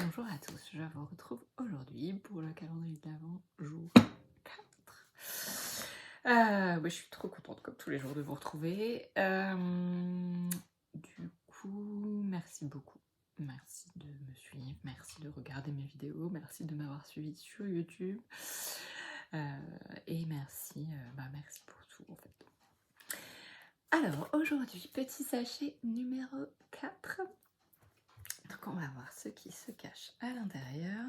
Bonjour à tous, je vous retrouve aujourd'hui pour le calendrier de l'Avent jour 4. Je suis trop contente comme tous les jours de vous retrouver. Du coup, merci beaucoup. Merci de me suivre, merci de regarder mes vidéos, merci de m'avoir suivi sur YouTube. Et merci, merci pour tout en fait. Alors aujourd'hui, petit sachet numéro 4. Donc on va voir ce qui se cache à l'intérieur.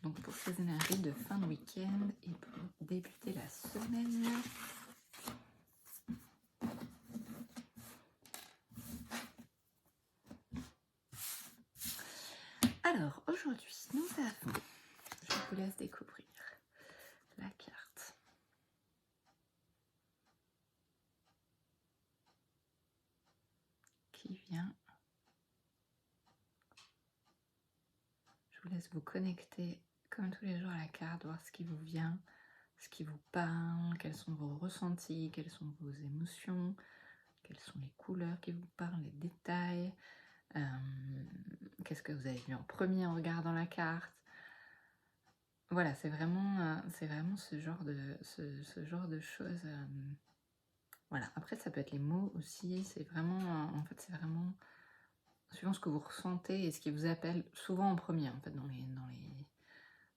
Donc pour ces énergies de fin de week-end et pour débuter la semaine. Alors aujourd'hui, nous avons, je vous laisse découvrir la carte. Qui vient. Je vous laisse vous connecter comme tous les jours à la carte, voir ce qui vous vient, ce qui vous parle, quels sont vos ressentis, quelles sont vos émotions, quelles sont les couleurs qui vous parlent, les détails. Qu'est-ce que vous avez vu en premier en regardant la carte? Voilà, c'est vraiment ce genre de choses. Voilà, après ça peut être les mots aussi, c'est vraiment, en fait c'est vraiment suivant ce que vous ressentez et ce qui vous appelle souvent en premier, en fait, dans les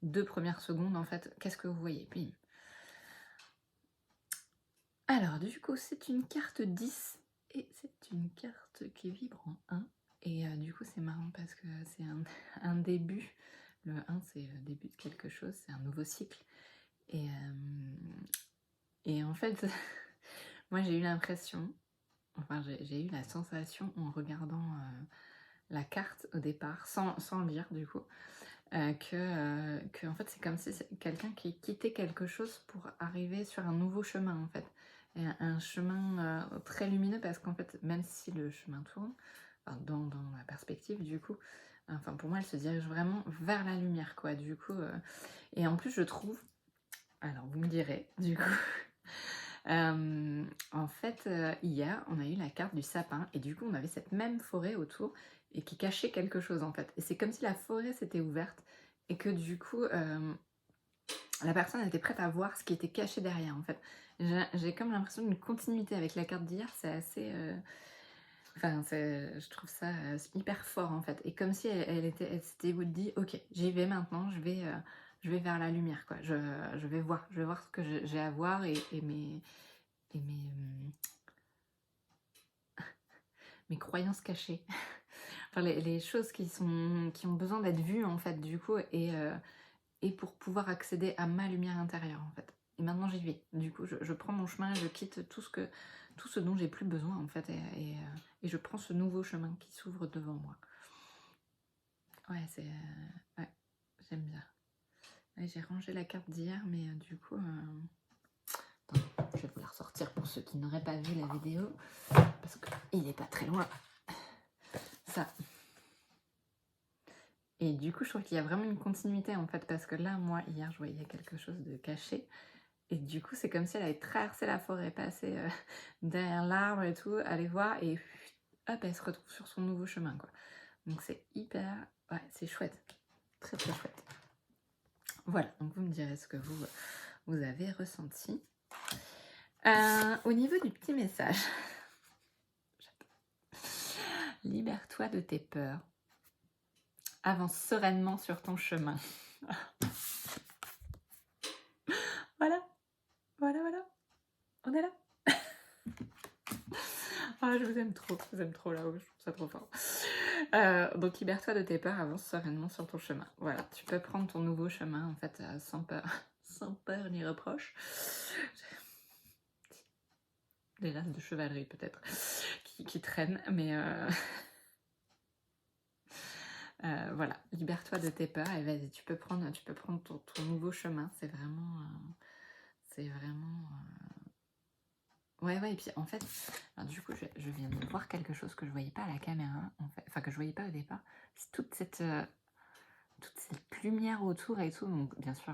2 premières secondes, en fait, qu'est-ce que vous voyez? Bim. Alors du coup, c'est une carte 10 et c'est une carte qui vibre en 1 et du coup c'est marrant parce que c'est un début. Le 1 c'est le début de quelque chose, c'est un nouveau cycle et en fait, moi j'ai eu l'impression, enfin j'ai eu la sensation en regardant la carte au départ, sans le lire du coup, que en fait c'est comme si c'est quelqu'un qui quittait quelque chose pour arriver sur un nouveau chemin en fait. Et un chemin très lumineux parce qu'en fait, même si le chemin tourne, enfin, dans la perspective du coup, enfin pour moi elle se dirige vraiment vers la lumière quoi, du coup. Et en plus je trouve, alors vous me direz du coup, en fait, hier, on a eu la carte du sapin et du coup, on avait cette même forêt autour et qui cachait quelque chose, en fait. Et c'est comme si la forêt s'était ouverte et que du coup, la personne était prête à voir ce qui était caché derrière, en fait. J'ai comme l'impression d'une continuité avec la carte d'hier, c'est assez... Enfin, je trouve ça hyper fort, en fait. Et comme si elle s'était dit, ok, j'y vais maintenant, je vais vers la lumière, quoi. Je vais voir ce que j'ai à voir et mes croyances cachées. Enfin, les choses qui ont besoin d'être vues, en fait, du coup, et pour pouvoir accéder à ma lumière intérieure, en fait. Et maintenant, j'y vais. Du coup, je prends mon chemin, je quitte tout ce dont j'ai plus besoin, en fait, et je prends ce nouveau chemin qui s'ouvre devant moi. Ouais, ouais, j'aime bien. Ouais, j'ai rangé la carte d'hier, mais du coup... Attends, je vais vous la ressortir pour ceux qui n'auraient pas vu la vidéo, parce qu'il n'est pas très loin. Ça. Et du coup, je trouve qu'il y a vraiment une continuité, en fait, parce que là, moi, hier, je voyais quelque chose de caché, et du coup, c'est comme si elle avait traversé la forêt, passé derrière l'arbre et tout, aller voir, et hop, elle se retrouve sur son nouveau chemin, quoi. Donc c'est hyper... Ouais, c'est chouette. Très, très chouette. Voilà, donc vous me direz ce que vous avez ressenti. Au niveau du petit message, libère-toi de tes peurs. Avance sereinement sur ton chemin. Voilà. On est là. Ah, je vous aime trop là-haut, je trouve ça trop fort. Donc libère-toi de tes peurs, avance sereinement sur ton chemin. Voilà, tu peux prendre ton nouveau chemin en fait sans peur ni reproche. Des laces de chevalerie peut-être qui traînent, mais voilà, libère-toi de tes peurs et vas-y, tu peux prendre ton nouveau chemin. C'est vraiment ouais, et puis en fait, alors, du coup, je viens de voir quelque chose que je voyais pas à la caméra, en fait, enfin que je voyais pas au départ. C'est toute cette lumière autour et tout. Donc bien sûr,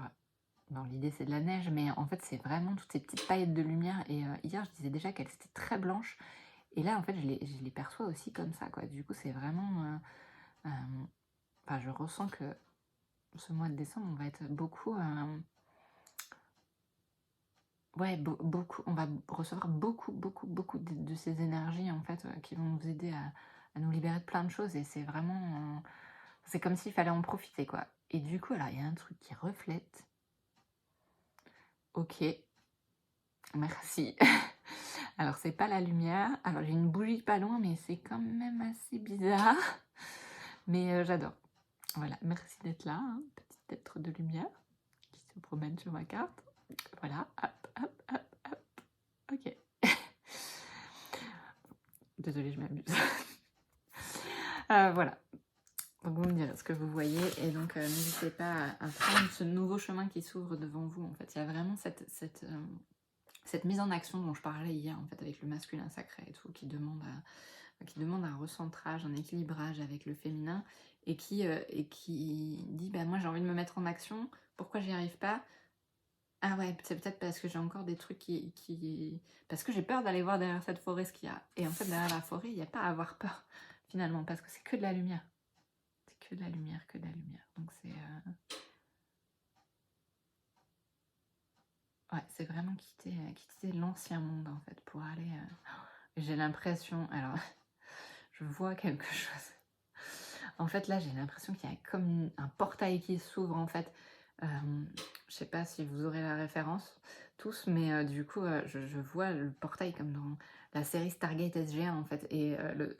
dans l'idée c'est de la neige, mais en fait c'est vraiment toutes ces petites paillettes de lumière. Et hier, je disais déjà qu'elles étaient très blanches, et là en fait je les perçois aussi comme ça, quoi. Du coup, c'est vraiment Enfin, je ressens que ce mois de décembre, on va être beaucoup... ouais, beaucoup, on va recevoir beaucoup de ces énergies, en fait, qui vont nous aider à nous libérer de plein de choses. Et c'est vraiment... c'est comme s'il fallait en profiter, quoi. Et du coup, alors, il y a un truc qui reflète. Ok, merci. Alors, c'est pas la lumière. Alors, j'ai une bougie pas loin, mais c'est quand même assez bizarre. Mais j'adore. Voilà, merci d'être là, hein, petite être de lumière qui se promène sur ma carte. Voilà, hop, hop, hop, hop. Ok. Désolée, je m'amuse. Voilà. Donc vous me direz ce que vous voyez. Et donc n'hésitez pas à prendre ce nouveau chemin qui s'ouvre devant vous. En fait, il y a vraiment cette mise en action dont je parlais hier, en fait, avec le masculin sacré et tout, qui demande un recentrage, un équilibrage avec le féminin, et qui dit bah, moi j'ai envie de me mettre en action, pourquoi j'y arrive pas? Ah ouais, c'est peut-être parce que j'ai encore des trucs parce que j'ai peur d'aller voir derrière cette forêt ce qu'il y a. Et en fait, derrière la forêt, il n'y a pas à avoir peur, finalement, parce que c'est que de la lumière. C'est que de la lumière, que de la lumière. Donc c'est... ouais, c'est vraiment quitter l'ancien monde, en fait, pour aller... J'ai l'impression... Alors, je vois quelque chose. En fait, là, j'ai l'impression qu'il y a comme un portail qui s'ouvre, en fait. Je sais pas si vous aurez la référence tous, mais du coup, je vois le portail comme dans la série Stargate SG1, en fait. Et le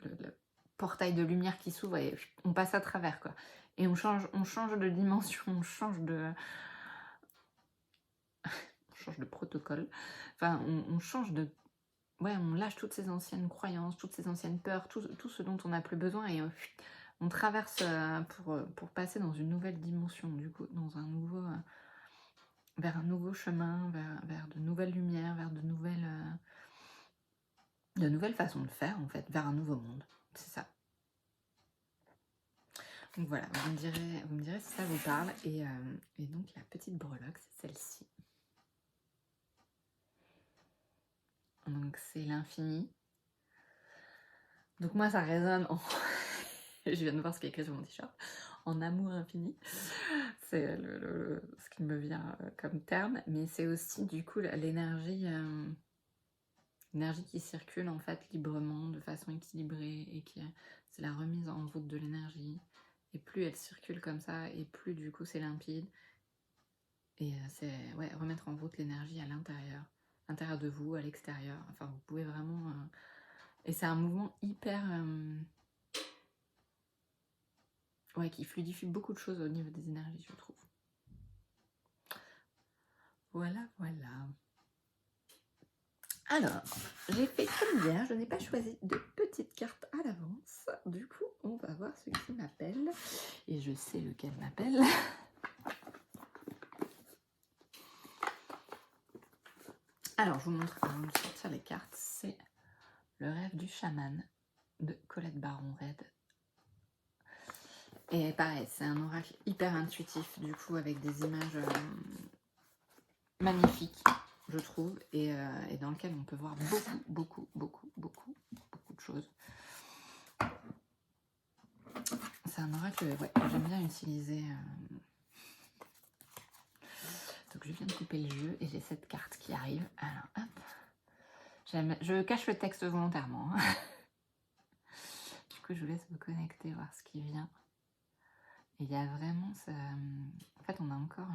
portail de lumière qui s'ouvre et on passe à travers, quoi. Et on change de dimension, on change de protocole. Enfin, on change de... Ouais, on lâche toutes ces anciennes croyances, toutes ces anciennes peurs, tout ce dont on n'a plus besoin, et on traverse pour passer dans une nouvelle dimension, du coup, dans un nouveau... vers un nouveau chemin, vers de nouvelles lumières, vers de nouvelles façons de faire, en fait, vers un nouveau monde. C'est ça. Donc voilà, vous me direz si ça vous parle. Et donc la petite breloque, c'est celle-ci. Donc c'est l'infini. Donc moi, ça résonne en... je viens de voir ce qui est écrit sur mon t-shirt. En amour infini. C'est ce qui me vient comme terme. Mais c'est aussi, du coup, l'énergie... l'énergie qui circule, en fait, librement, de façon équilibrée. Et c'est la remise en route de l'énergie. Et plus elle circule comme ça, et plus, du coup, c'est limpide. Et c'est, ouais, remettre en route l'énergie à l'intérieur de vous, à l'extérieur. Enfin, vous pouvez vraiment... Et c'est un mouvement hyper... ouais, qui fluidifie beaucoup de choses au niveau des énergies, je trouve. Voilà, voilà. Alors, j'ai fait comme hier, je n'ai pas choisi de petites cartes à l'avance. Du coup, on va voir ce qui m'appelle. Et je sais lequel m'appelle. Alors, je vous montre avant de sortir les cartes. C'est Le rêve du chaman de Colette Baron-Red. Et pareil, c'est un oracle hyper intuitif, du coup, avec des images magnifiques, je trouve, et dans lequel on peut voir beaucoup de choses. C'est un oracle, ouais, que j'aime bien utiliser. Donc je viens de couper le jeu et j'ai cette carte qui arrive. Alors hop, je cache le texte volontairement. Du coup, je vous laisse vous connecter, voir ce qui vient. Et il y a vraiment ça. En fait, on a encore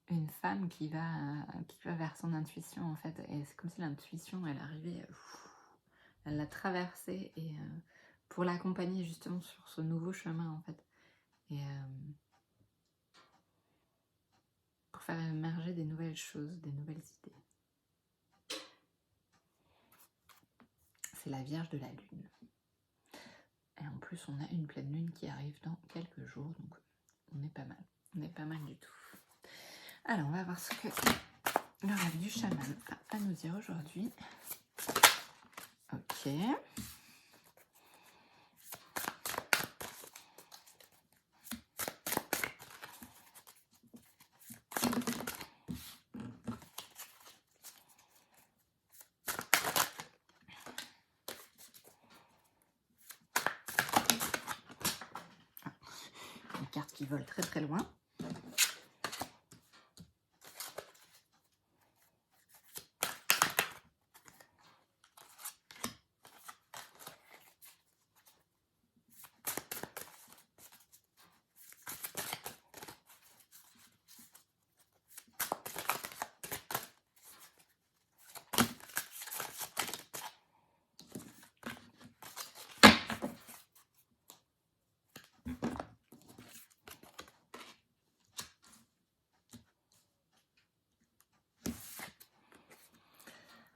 une femme qui va vers son intuition, en fait. Et c'est comme si l'intuition, elle arrivait, elle l'a traversée, et pour l'accompagner justement sur ce nouveau chemin, en fait. Et pour faire émerger des nouvelles choses, des nouvelles idées. C'est la Vierge de la Lune. Et en plus, on a une pleine lune qui arrive dans quelques jours, donc on est pas mal. On est pas mal du tout. Alors, on va voir ce que le rêve du chaman a à nous dire aujourd'hui. Ok. qui volent très très loin.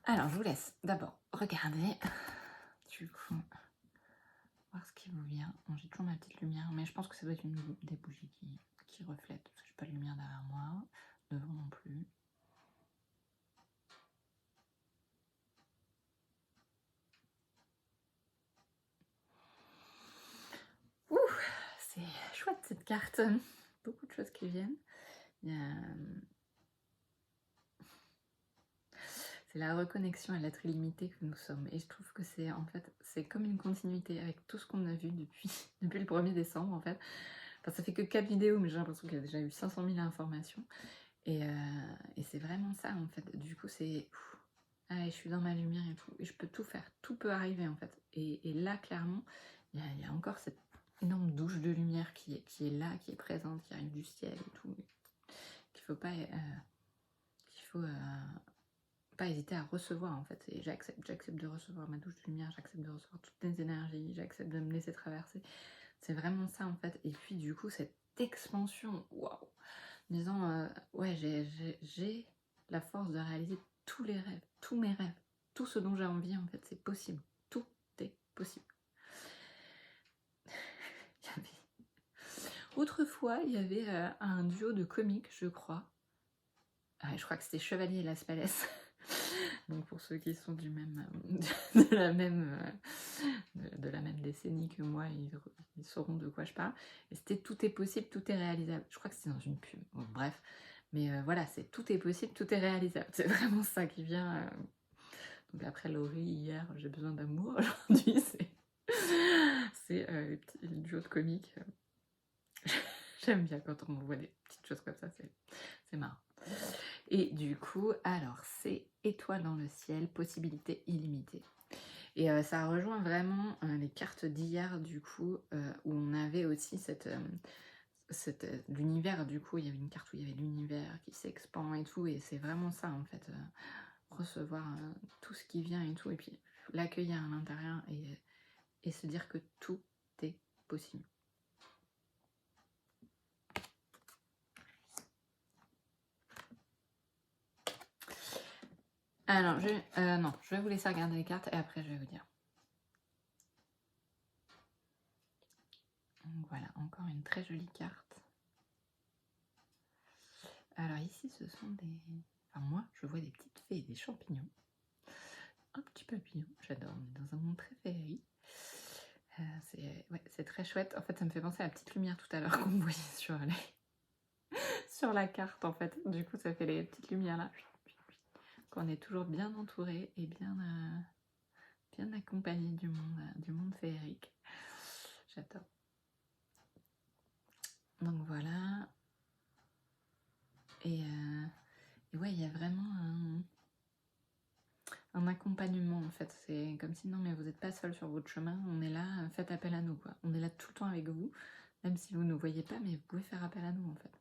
Alors, je vous laisse d'abord regarder, du coup, voir ce qui vous vient. Bon, j'ai toujours ma petite lumière, mais je pense que ça doit être des bougies qui reflètent, parce que j'ai pas de lumière derrière moi, devant non plus. Ouh, c'est chouette cette carte. Beaucoup de choses qui viennent. Il y a... C'est la reconnexion à l'être illimité que nous sommes. Et je trouve que c'est en fait, c'est comme une continuité avec tout ce qu'on a vu depuis le 1er décembre en fait. Enfin, ça fait que 4 vidéos, mais j'ai l'impression qu'il y a déjà eu 500 000 informations. Et c'est vraiment ça en fait. Du coup, c'est... je suis dans ma lumière et tout. Et je peux tout faire. Tout peut arriver en fait. Et là, clairement, il y a encore cette énorme douche de lumière qui est là, qui est présente, qui arrive du ciel et tout. Qu'il faut pas... pas hésiter à recevoir en fait, et j'accepte de recevoir ma douche de lumière, j'accepte de recevoir toutes les énergies, j'accepte de me laisser traverser, c'est vraiment ça en fait. Et puis du coup cette expansion, waouh, disant ouais, j'ai la force de réaliser tous les rêves, tous mes rêves, tout ce dont j'ai envie en fait, c'est possible, tout est possible. Autrefois il y avait un duo de comiques, je crois que c'était Chevalier et Las Palais. Donc pour ceux qui sont de la même décennie que moi, ils sauront de quoi je parle. Et c'était tout est possible, tout est réalisable. Je crois que c'était dans une pub. Bon, bref, mais voilà, c'est tout est possible, tout est réalisable. C'est vraiment ça qui vient. Donc après Laurie hier, j'ai besoin d'amour. Aujourd'hui, c'est le duo de comiques. J'aime bien quand on m'envoie des petites choses comme ça, c'est marrant. Et du coup, alors c'est étoile dans le ciel, possibilité illimitée. Et ça rejoint vraiment les cartes d'hier, du coup, où on avait aussi l'univers, du coup, il y avait une carte où il y avait l'univers qui s'expand et tout, et c'est vraiment ça, en fait, recevoir tout ce qui vient et tout, et puis l'accueillir à l'intérieur et se dire que tout est possible. Alors, non, je vais vous laisser regarder les cartes et après je vais vous dire. Donc voilà, encore une très jolie carte. Alors ici, ce sont des... Enfin moi, je vois des petites fées et des champignons. Un petit papillon, j'adore, on est dans un monde très féerique. C'est très chouette. En fait, ça me fait penser à la petite lumière tout à l'heure qu'on voyait sur la carte, en fait. Du coup, ça fait les petites lumières là. Qu'on est toujours bien entouré et bien accompagné du monde féerique. J'adore. Donc voilà. Et ouais, il y a vraiment un accompagnement en fait. C'est comme si non, mais vous n'êtes pas seul sur votre chemin. On est là, faites appel à nous quoi. On est là tout le temps avec vous, même si vous ne nous voyez pas, mais vous pouvez faire appel à nous en fait.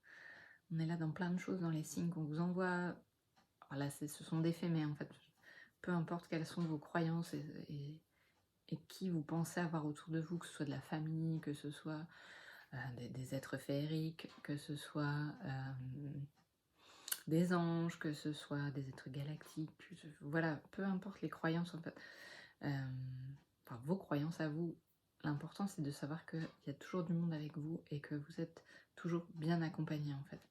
On est là dans plein de choses, dans les signes qu'on vous envoie. Alors là, ce sont des faits, mais en fait, peu importe quelles sont vos croyances et qui vous pensez avoir autour de vous, que ce soit de la famille, que ce soit des êtres féeriques, que ce soit des anges, que ce soit des êtres galactiques, voilà, peu importe les croyances en fait, enfin vos croyances à vous, l'important c'est de savoir qu'il y a toujours du monde avec vous et que vous êtes toujours bien accompagné en fait.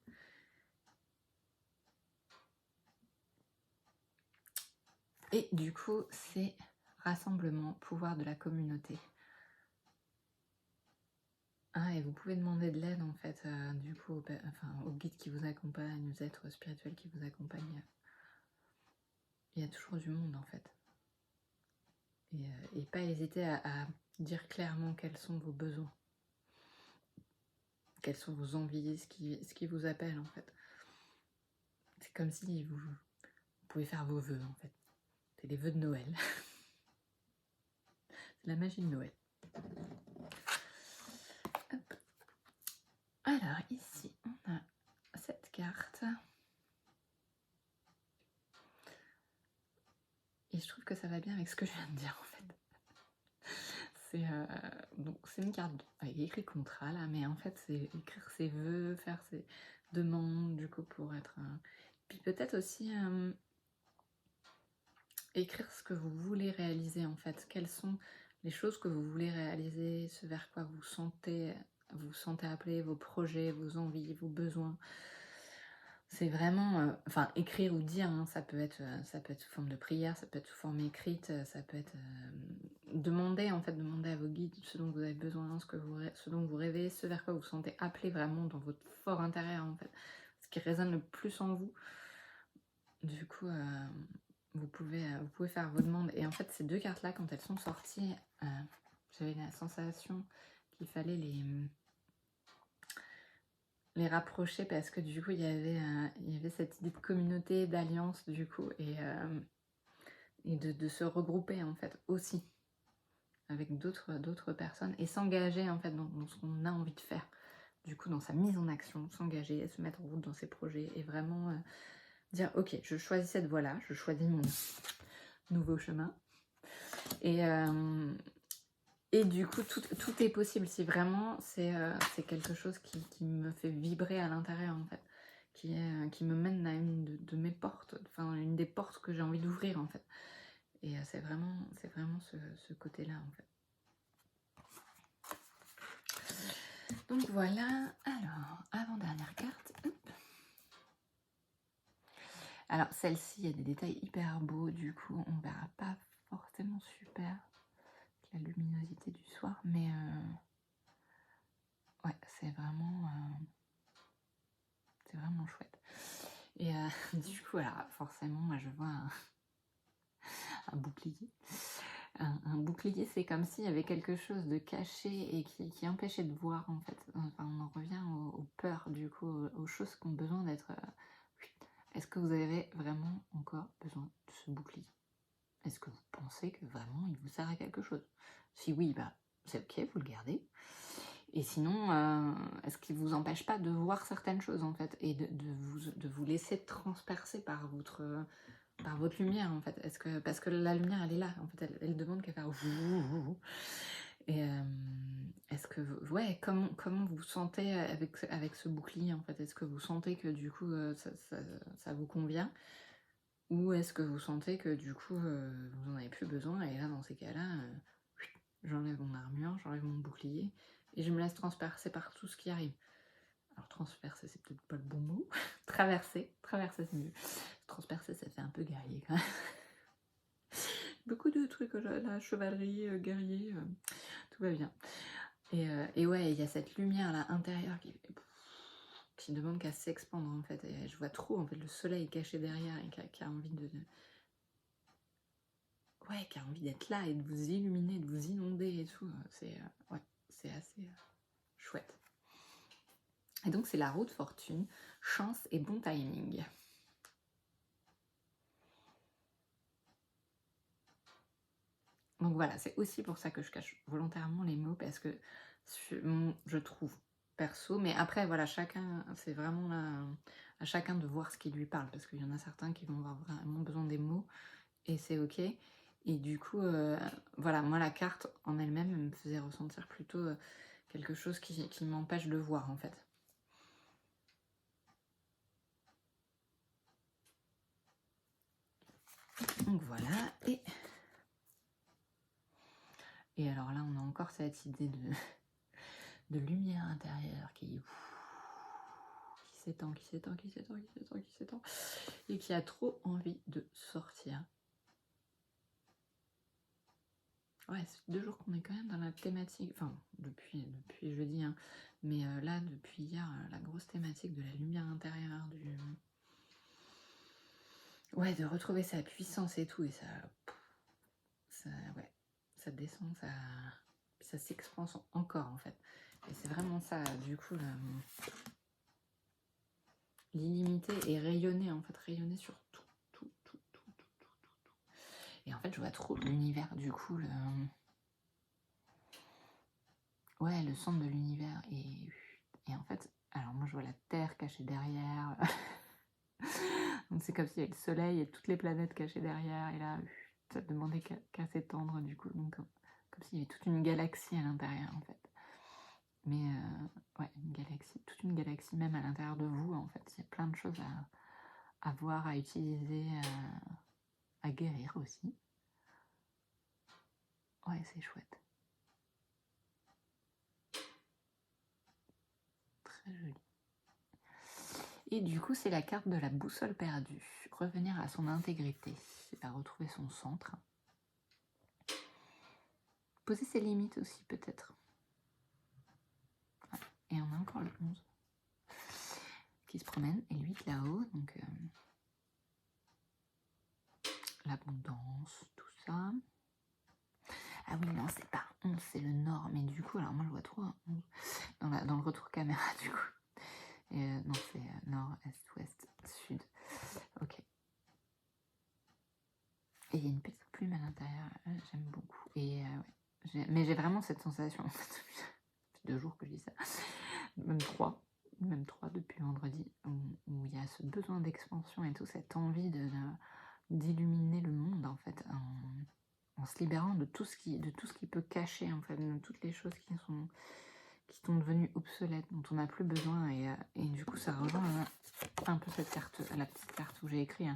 Et du coup, c'est rassemblement, pouvoir de la communauté. Ah, et vous pouvez demander de l'aide en fait, du coup, aux guides qui vous accompagnent, aux êtres spirituels qui vous accompagnent. Il y a toujours du monde en fait. Et pas hésiter à dire clairement quels sont vos besoins. quelles sont vos envies, ce qui vous appelle en fait. C'est comme si vous pouvez faire vos vœux en fait. C'est les vœux de Noël. C'est la magie de Noël. Hop. Alors ici, on a cette carte. Et je trouve que ça va bien avec ce que je viens de dire en fait. Donc c'est une carte avec écrit contrat là, mais en fait c'est écrire ses vœux, faire ses demandes du coup pour être... Puis peut-être aussi écrire ce que vous voulez réaliser en fait. Quelles sont les choses que vous voulez réaliser, ce vers quoi vous sentez appelé, vos projets, vos envies, vos besoins. C'est vraiment, enfin écrire ou dire, hein, ça peut être sous forme de prière, ça peut être sous forme écrite, ça peut être demander à vos guides ce dont vous avez besoin, ce dont vous rêvez, ce vers quoi vous sentez appelé vraiment dans votre fort intérieur en fait, ce qui résonne le plus en vous. Du coup, vous pouvez faire vos demandes. Et en fait, ces deux cartes-là, quand elles sont sorties, j'avais la sensation qu'il fallait les rapprocher parce que du coup il y avait cette idée de communauté, d'alliance du coup et de se regrouper en fait aussi avec d'autres personnes et s'engager en fait dans ce qu'on a envie de faire, du coup dans sa mise en action, s'engager, se mettre en route dans ses projets et vraiment dire ok, je choisis cette voie-là, je choisis mon nouveau chemin et du coup, tout est possible si vraiment c'est quelque chose qui me fait vibrer à l'intérieur en fait, qui me mène à une de mes portes, enfin une des portes que j'ai envie d'ouvrir en fait. Et c'est vraiment ce côté-là en fait. Donc voilà, alors, avant-dernière carte. Hop. Alors celle-ci, il y a des détails hyper beaux, du coup on verra pas forcément super la luminosité du soir, mais ouais, c'est vraiment chouette. Et du coup, alors forcément, moi je vois un bouclier. Un bouclier, c'est comme s'il y avait quelque chose de caché et qui empêchait de voir en fait. Enfin, on en revient aux peurs, du coup, aux choses qui ont besoin d'être... Est-ce que vous avez vraiment encore besoin de ce bouclier? Est-ce que vous pensez que vraiment il vous sert à quelque chose? Si oui, bah c'est ok, vous le gardez. Et sinon, est-ce qu'il ne vous empêche pas de voir certaines choses en fait et de vous laisser transpercer par votre lumière en fait? Parce que la lumière elle est là en fait, elle demande qu'à faire et est-ce que ouais, comment vous sentez avec ce bouclier en fait? Est-ce que vous sentez que du coup ça vous convient? Ou est-ce que vous sentez que du coup vous n'en avez plus besoin et là dans ces cas-là j'enlève mon armure, j'enlève mon bouclier et je me laisse transpercer par tout ce qui arrive. Alors transpercer c'est peut-être pas le bon mot. Traverser c'est mieux. Transpercer ça fait un peu guerrier quand même. Beaucoup de trucs, la chevalerie, guerrier, tout va bien. Et ouais, il y a cette lumière là intérieure qui demande qu'à s'expandre en fait. Et je vois trop en fait le soleil caché derrière et qui a envie ouais, qui a envie d'être là et de vous illuminer, de vous inonder et tout. C'est assez chouette. Et donc c'est la roue de fortune, chance et bon timing. Donc voilà, c'est aussi pour ça que je cache volontairement les mots, parce que je trouve perso, mais après voilà, chacun, c'est vraiment là, à chacun de voir ce qui lui parle, parce qu'il y en a certains qui vont avoir vraiment besoin des mots, et c'est ok. Et du coup, voilà, moi la carte en elle-même me faisait ressentir plutôt quelque chose qui m'empêche de voir en fait. Donc voilà, et alors là on a encore cette idée de lumière intérieure qui s'étend, et qui a trop envie de sortir. Ouais, c'est 2 jours qu'on est quand même dans la thématique, enfin depuis jeudi, hein, mais là depuis hier, la grosse thématique de la lumière intérieure, ouais, de retrouver sa puissance et tout, et ça ouais, ça descend, puis ça s'expanse encore en fait. Et c'est vraiment ça, du coup, l'illimité et rayonner en fait, rayonner sur tout, tout, tout, tout, tout, tout, tout. Et en fait, je vois trop l'univers, du coup, ouais, le centre de l'univers. Et en fait, alors moi je vois la Terre cachée derrière. Donc c'est comme s'il y avait le Soleil et toutes les planètes cachées derrière. Et là, ça demandait qu'à s'étendre, du coup. Donc comme s'il y avait toute une galaxie à l'intérieur, en fait. Mais ouais, une galaxie, toute une galaxie même à l'intérieur de vous, en fait. Il y a plein de choses à voir, à utiliser, à guérir aussi. Ouais, c'est chouette. Très joli. Et du coup, c'est la carte de la boussole perdue. Revenir à son intégrité, à retrouver son centre. Poser ses limites aussi, peut-être. Ouais. Et on a encore le 11 qui se promène, et lui là-haut, donc l'abondance, tout ça. Ah oui, non, c'est pas 11, c'est le nord, mais du coup, alors moi je vois trop un 11 dans le retour caméra, du coup. Et non, c'est nord, est, ouest, sud. Ok. Et il y a une petite plume à l'intérieur, j'aime beaucoup. Et ouais, mais j'ai vraiment cette sensation, en fait, depuis 2 jours que je dis ça, même 3 depuis vendredi, où il y a ce besoin d'expansion et tout, cette envie d'illuminer le monde, en fait, en se libérant de tout ce qui peut cacher, en fait, de toutes les choses qui sont devenues obsolètes, dont on n'a plus besoin. Et du coup, ça rejoint un peu cette carte, la petite carte où j'ai écrit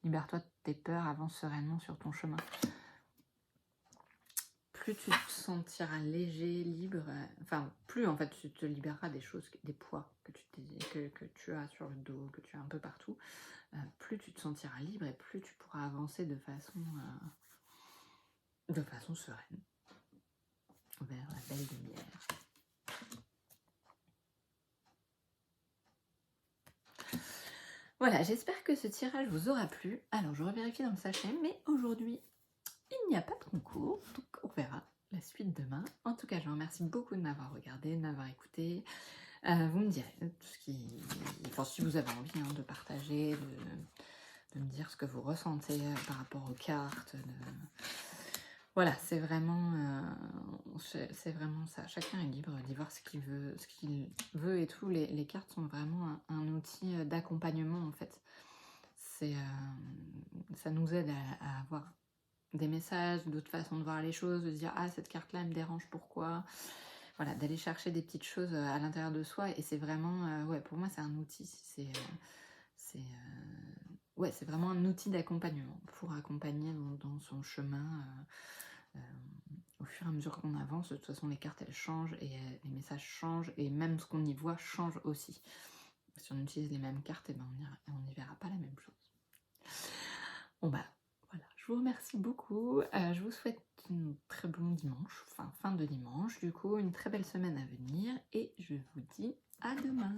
libère-toi de tes peurs, avance sereinement sur ton chemin. Plus tu te sentiras léger, libre, enfin, plus en fait tu te libéreras des choses, des poids que tu as sur le dos, que tu as un peu partout, plus tu te sentiras libre et plus tu pourras avancer de façon sereine vers la belle lumière. Voilà, j'espère que ce tirage vous aura plu. Alors, je revérifie dans le sachet, mais aujourd'hui, il n'y a pas de concours, donc on verra la suite demain. En tout cas, je vous remercie beaucoup de m'avoir regardé, de m'avoir écouté. Vous me direz tout ce qui... Enfin, si vous avez envie de partager, de me dire ce que vous ressentez par rapport aux cartes. Voilà, c'est vraiment ça. Chacun est libre d'y voir ce qu'il veut et tout. Les cartes sont vraiment un outil d'accompagnement, en fait. Ça nous aide à avoir des messages, d'autres façons de voir les choses, de se dire « Ah, cette carte-là, elle me dérange, pourquoi ?» Voilà, d'aller chercher des petites choses à l'intérieur de soi. Et c'est vraiment... ouais, pour moi, c'est un outil. Ouais, c'est vraiment un outil d'accompagnement pour accompagner dans son chemin au fur et à mesure qu'on avance. De toute façon, les cartes, elles changent et les messages changent et même ce qu'on y voit change aussi. Si on utilise les mêmes cartes, eh ben, on n'y verra pas la même chose. Bon bah, voilà, je vous remercie beaucoup. Je vous souhaite un très bon dimanche, fin de dimanche, du coup, une très belle semaine à venir et je vous dis à demain.